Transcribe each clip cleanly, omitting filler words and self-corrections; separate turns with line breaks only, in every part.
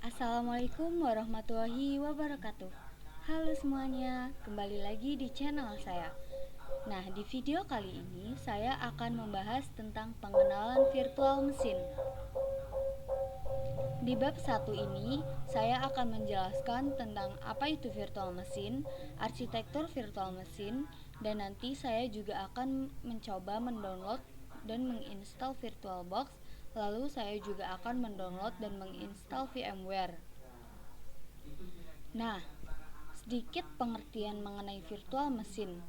Assalamualaikum warahmatullahi wabarakatuh. Halo semuanya, kembali lagi di channel saya. Nah, di video kali ini saya akan membahas tentang pengenalan virtual mesin. Di bab 1 ini, saya akan menjelaskan tentang apa itu virtual mesin, arsitektur virtual mesin, dan nanti saya juga akan mencoba mendownload dan menginstal VirtualBox. Lalu saya juga akan mendownload dan menginstal VMware. Nah, sedikit pengertian mengenai virtual mesin.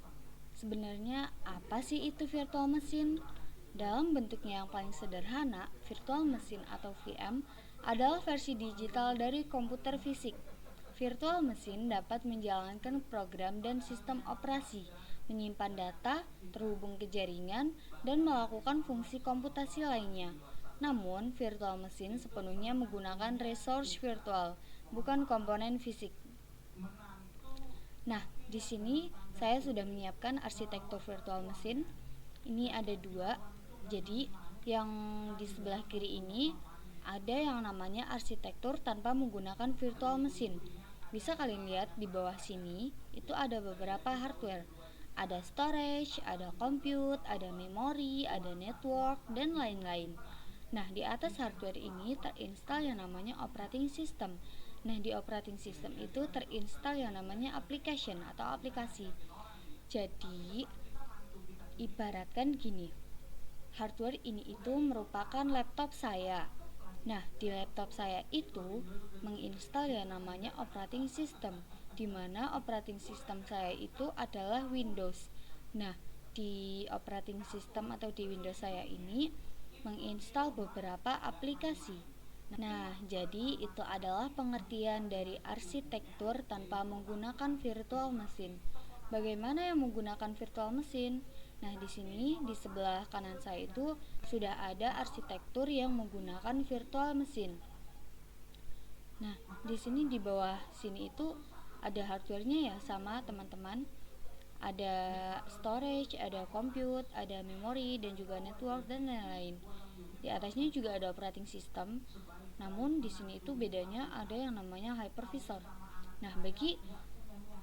Sebenarnya apa sih itu virtual mesin? Dalam bentuknya yang paling sederhana, virtual mesin atau VM adalah versi digital dari komputer fisik. Virtual mesin dapat menjalankan program dan sistem operasi, menyimpan data, terhubung ke jaringan, dan melakukan fungsi komputasi lainnya. Namun, virtual mesin sepenuhnya menggunakan resource virtual, bukan komponen fisik. Nah, di sini saya sudah menyiapkan arsitektur virtual mesin. Ini ada dua. Jadi, yang di sebelah kiri ini ada yang namanya arsitektur tanpa menggunakan virtual mesin. Bisa kalian lihat di bawah sini, itu ada beberapa hardware. Ada storage, ada compute, ada memori, ada network, dan lain-lain. Nah, di atas hardware ini terinstal yang namanya operating system. Nah, di operating system itu terinstal yang namanya application atau aplikasi. Jadi, ibaratkan gini, hardware ini itu merupakan laptop saya. Nah, di laptop saya itu menginstal yang namanya operating system, di mana operating system saya itu adalah Windows. Nah, di operating system atau di Windows saya ini menginstal beberapa aplikasi. Nah, jadi itu adalah pengertian dari arsitektur tanpa menggunakan virtual mesin. Bagaimana yang menggunakan virtual mesin? Nah, di sini di sebelah kanan saya itu sudah ada arsitektur yang menggunakan virtual mesin. Nah, di sini di bawah sini itu ada hardware-nya ya sama teman-teman. Ada storage, ada compute, ada memori dan juga network dan lain-lain. Di atasnya juga ada operating system. Namun di sini itu bedanya ada yang namanya hypervisor. Nah, bagi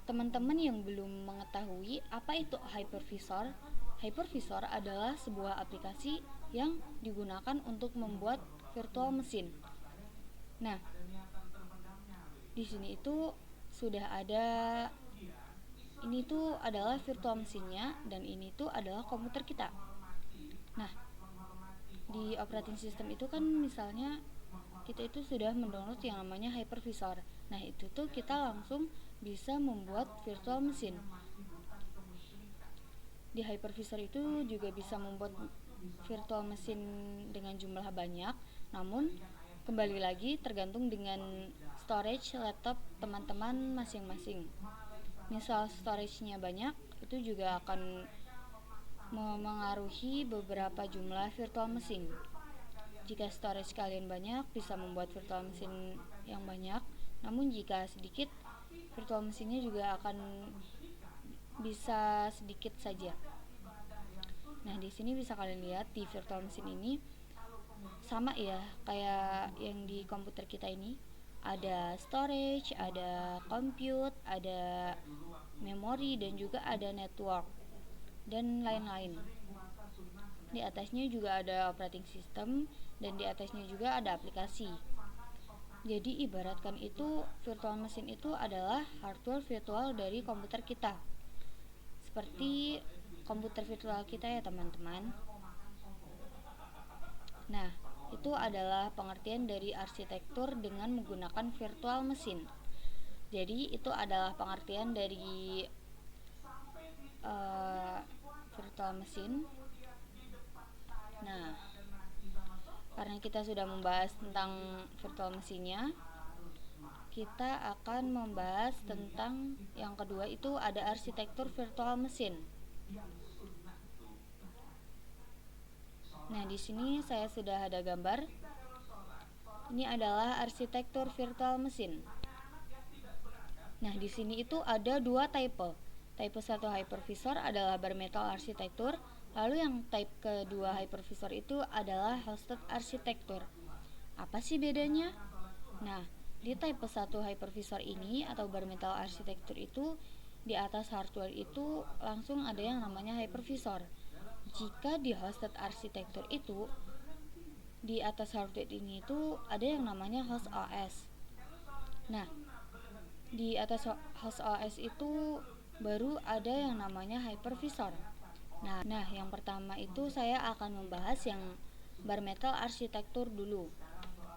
teman-teman yang belum mengetahui apa itu hypervisor, hypervisor adalah sebuah aplikasi yang digunakan untuk membuat virtual mesin. Nah, di sini itu sudah ada, ini tuh adalah virtual mesinnya dan ini tuh adalah komputer kita. Nah, di operating system itu kan misalnya kita itu sudah mendownload yang namanya hypervisor. Nah, itu tuh kita langsung bisa membuat virtual mesin. Di hypervisor itu juga bisa membuat virtual mesin dengan jumlah banyak, namun kembali lagi tergantung dengan storage laptop teman-teman masing-masing. Misal storage-nya banyak, itu juga akan memengaruhi beberapa jumlah virtual mesin. Jika storage kalian banyak, bisa membuat virtual mesin yang banyak, namun jika sedikit, virtual mesinnya juga akan bisa sedikit saja. Nah, di sini bisa kalian lihat di virtual mesin ini sama ya kayak yang di komputer kita ini. Ada storage, ada compute, ada memori dan juga ada network dan lain-lain. Di atasnya juga ada operating system dan di atasnya juga ada aplikasi. Jadi ibaratkan itu virtual mesin itu adalah hardware virtual dari komputer kita. Seperti komputer virtual kita ya teman-teman. Nah, itu adalah pengertian dari arsitektur dengan menggunakan virtual mesin. Jadi itu adalah pengertian dari virtual mesin. Nah, karena kita sudah membahas tentang virtual mesinnya, kita akan membahas tentang yang kedua itu ada arsitektur virtual mesin. Nah, di sini saya sudah ada gambar. Ini adalah arsitektur virtual mesin. Nah, di sini itu ada dua type. Type 1 hypervisor adalah bare metal arsitektur, lalu yang type kedua hypervisor itu adalah hosted arsitektur. Apa sih bedanya? Nah, di type 1 hypervisor ini atau bare metal arsitektur itu di atas hardware itu langsung ada yang namanya hypervisor. Jika di hosted arsitektur itu di atas hardware ini itu ada yang namanya host OS. Nah, di atas host OS itu baru ada yang namanya hypervisor. Nah, yang pertama itu saya akan membahas yang bare metal arsitektur dulu.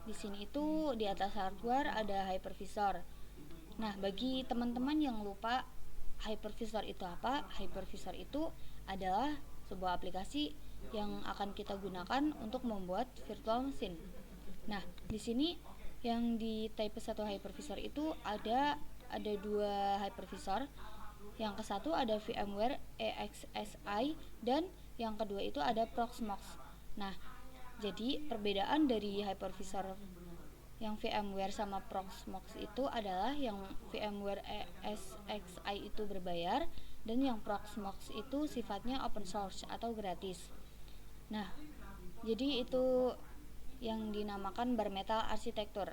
Di sini itu di atas hardware ada hypervisor. Nah, bagi teman-teman yang lupa hypervisor itu apa? Hypervisor itu adalah sebuah aplikasi yang akan kita gunakan untuk membuat virtual mesin. Nah, di sini yang di type 1 hypervisor itu ada dua hypervisor. Yang ke satu ada VMware EXSI dan yang kedua itu ada Proxmox. Nah, jadi perbedaan dari hypervisor yang VMware sama Proxmox itu adalah yang VMware ESXi itu berbayar dan yang Proxmox itu sifatnya open source atau gratis. Nah, jadi itu yang dinamakan bare metal arsitektur.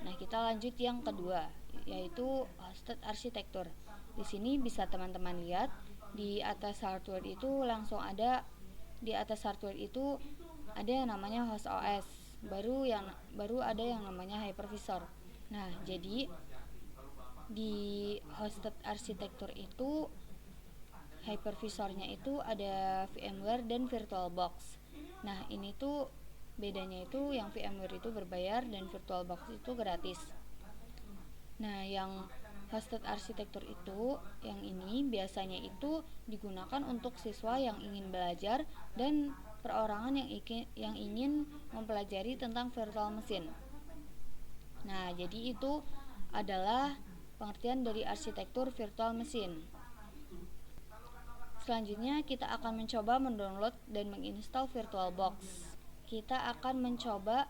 Nah, kita lanjut yang kedua, yaitu hosted arsitektur. Di sini bisa teman-teman lihat di atas hardware itu langsung ada di atas hardware itu ada yang namanya host OS, baru ada yang namanya hypervisor. Nah, jadi di hosted arsitektur itu hypervisornya itu ada VMware dan VirtualBox. Nah, ini tuh bedanya itu yang VMware itu berbayar dan VirtualBox itu gratis. Nah, yang hosted arsitektur itu yang ini biasanya itu digunakan untuk siswa yang ingin belajar dan perorangan yang ingin mempelajari tentang virtual mesin. Nah, jadi itu adalah pengertian dari arsitektur virtual mesin. Selanjutnya kita akan mencoba mendownload dan menginstal VirtualBox. Kita akan mencoba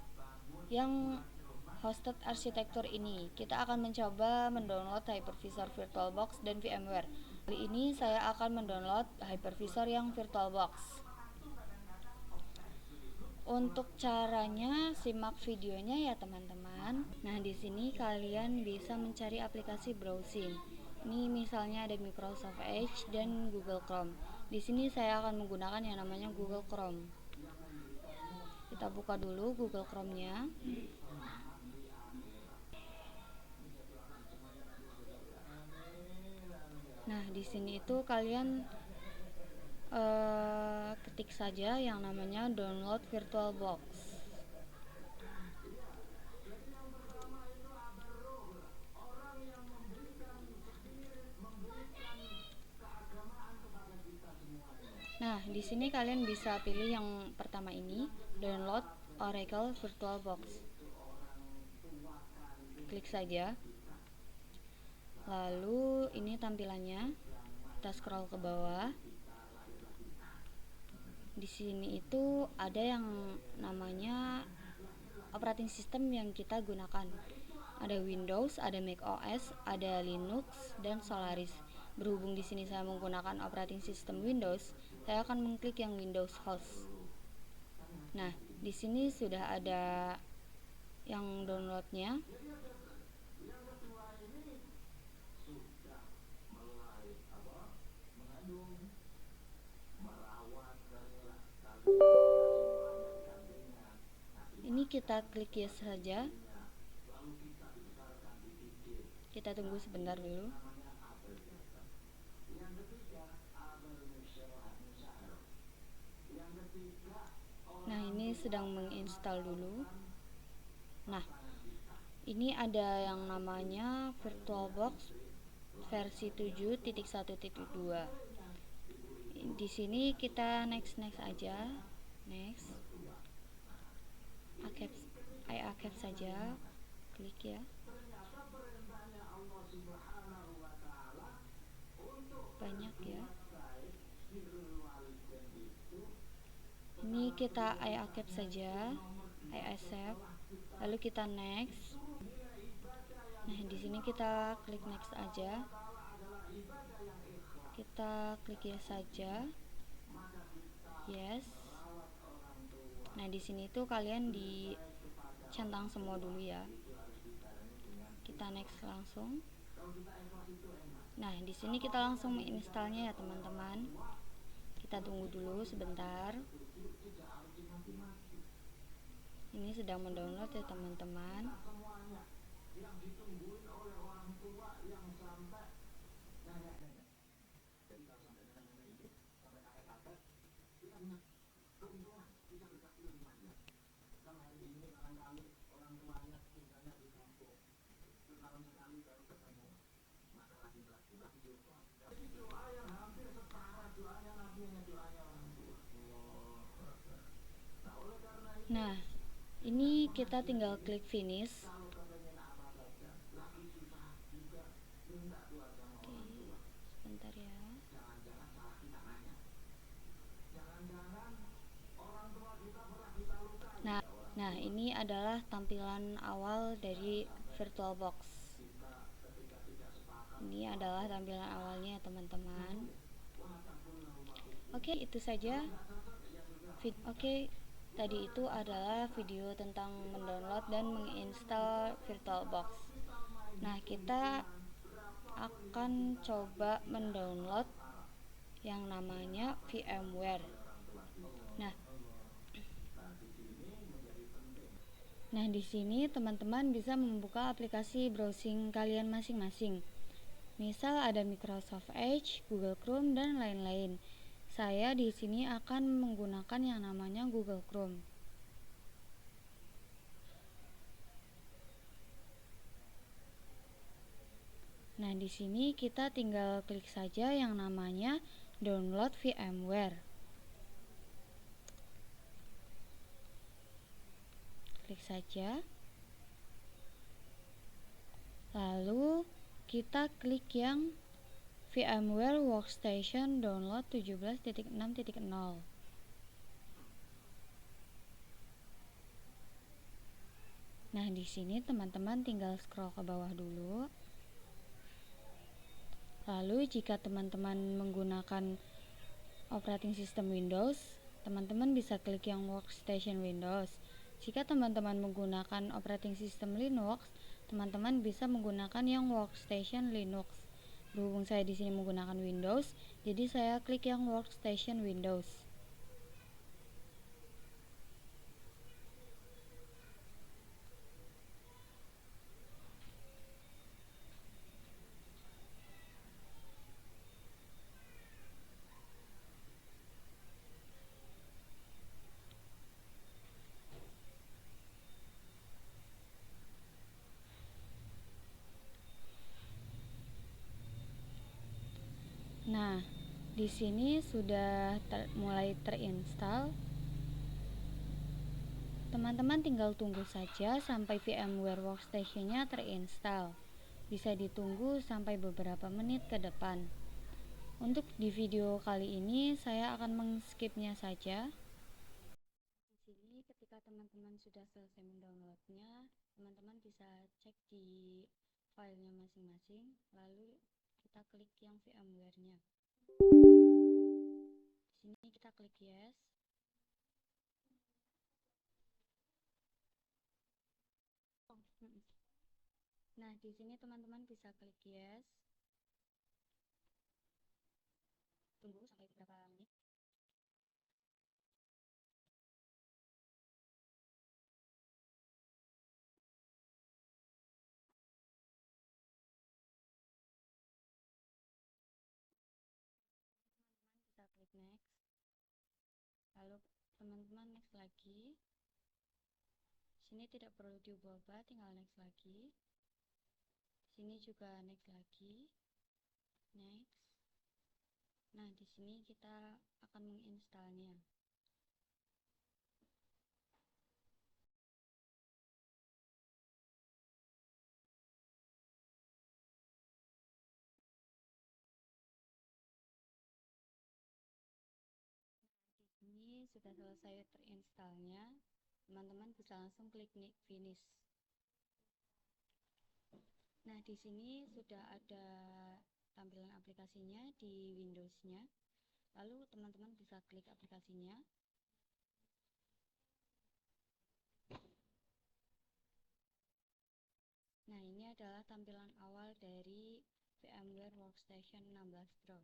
yang hosted arsitektur ini. Kita akan mencoba mendownload hypervisor VirtualBox dan VMware. Kali ini saya akan mendownload hypervisor yang VirtualBox. Untuk caranya simak videonya ya teman-teman. Nah, di sini kalian bisa mencari aplikasi browsing. Ini misalnya ada Microsoft Edge dan Google Chrome. Di sini saya akan menggunakan yang namanya Google Chrome. Kita buka dulu Google Chrome-nya. Nah, di sini itu kalian ketik saja yang namanya download VirtualBox. Nah, di sini kalian bisa pilih yang pertama ini, download Oracle VirtualBox. Klik saja. Lalu ini tampilannya. Kita scroll ke bawah. Di sini itu ada yang namanya operating system yang kita gunakan. Ada Windows, ada Mac OS, ada Linux dan Solaris. Berhubung di sini saya menggunakan operating system Windows, saya akan mengklik yang Windows Host. Nah, di sini sudah ada yang downloadnya. Ini kita klik yes saja. Kita tunggu sebentar dulu. Nah, ini sedang menginstal dulu. Nah, ini ada yang namanya VirtualBox versi 7.1.2. Di sini kita next aja. Next. I accept saja. Klik ya. Banyak ya. Ini kita I accept saja, I accept, lalu kita next. Nah, di sini kita klik next aja, kita klik yes saja, yes. Nah, di sini tuh kalian dicentang semua dulu ya. Kita next langsung. Nah, di sini kita langsung menginstalnya ya teman-teman. Kita tunggu dulu sebentar. Ini sedang mendownload ya teman-teman. Nah, ini kita tinggal klik finish. Oke, sebentar ya. Nah, ini adalah tampilan awal dari VirtualBox. Ini adalah tampilan awalnya teman-teman. Oke, itu saja. Oke, tadi itu adalah video tentang mendownload dan menginstal VirtualBox. Nah, kita akan coba mendownload yang namanya VMware. Nah, di sini teman-teman bisa membuka aplikasi browsing kalian masing-masing. Misal ada Microsoft Edge, Google Chrome, dan lain-lain. Saya di sini akan menggunakan yang namanya Google Chrome. Nah, di sini kita tinggal klik saja yang namanya download VMware. Klik saja. Lalu kita klik yang VMware Workstation Download 17.6.0. Nah, di sini teman-teman tinggal scroll ke bawah dulu. Lalu jika teman-teman menggunakan operating system Windows, teman-teman bisa klik yang Workstation Windows. Jika teman-teman menggunakan operating system Linux, teman-teman bisa menggunakan yang Workstation Linux. Berhubung saya di sini menggunakan Windows, jadi saya klik yang Workstation Windows. Nah, di sini sudah mulai terinstall. Teman-teman tinggal tunggu saja sampai VMware Workstation-nya terinstall. Bisa ditunggu sampai beberapa menit ke depan. Untuk di video kali ini saya akan mengskipnya saja. Di sini ketika teman-teman sudah selesai mendownloadnya, teman-teman bisa cek di filenya masing-masing, lalu kita klik yang VMware-nya. Di sini kita klik yes. Nah, di sini teman-teman bisa klik yes. Tunggu sampai beberapa menit. Bisa klik next. Lalu teman-teman next lagi. Sini tidak perlu diubah-ubah, tinggal next lagi. Sini juga next lagi. Next. Nah, di sini kita akan menginstalnya. Di sini sudah selesai terinstallnya, teman-teman bisa langsung klik finish. Nah, di sini sudah ada tampilan aplikasinya di Windows-nya. Lalu teman-teman bisa klik aplikasinya. Nah, ini adalah tampilan awal dari VMware Workstation 16 Pro.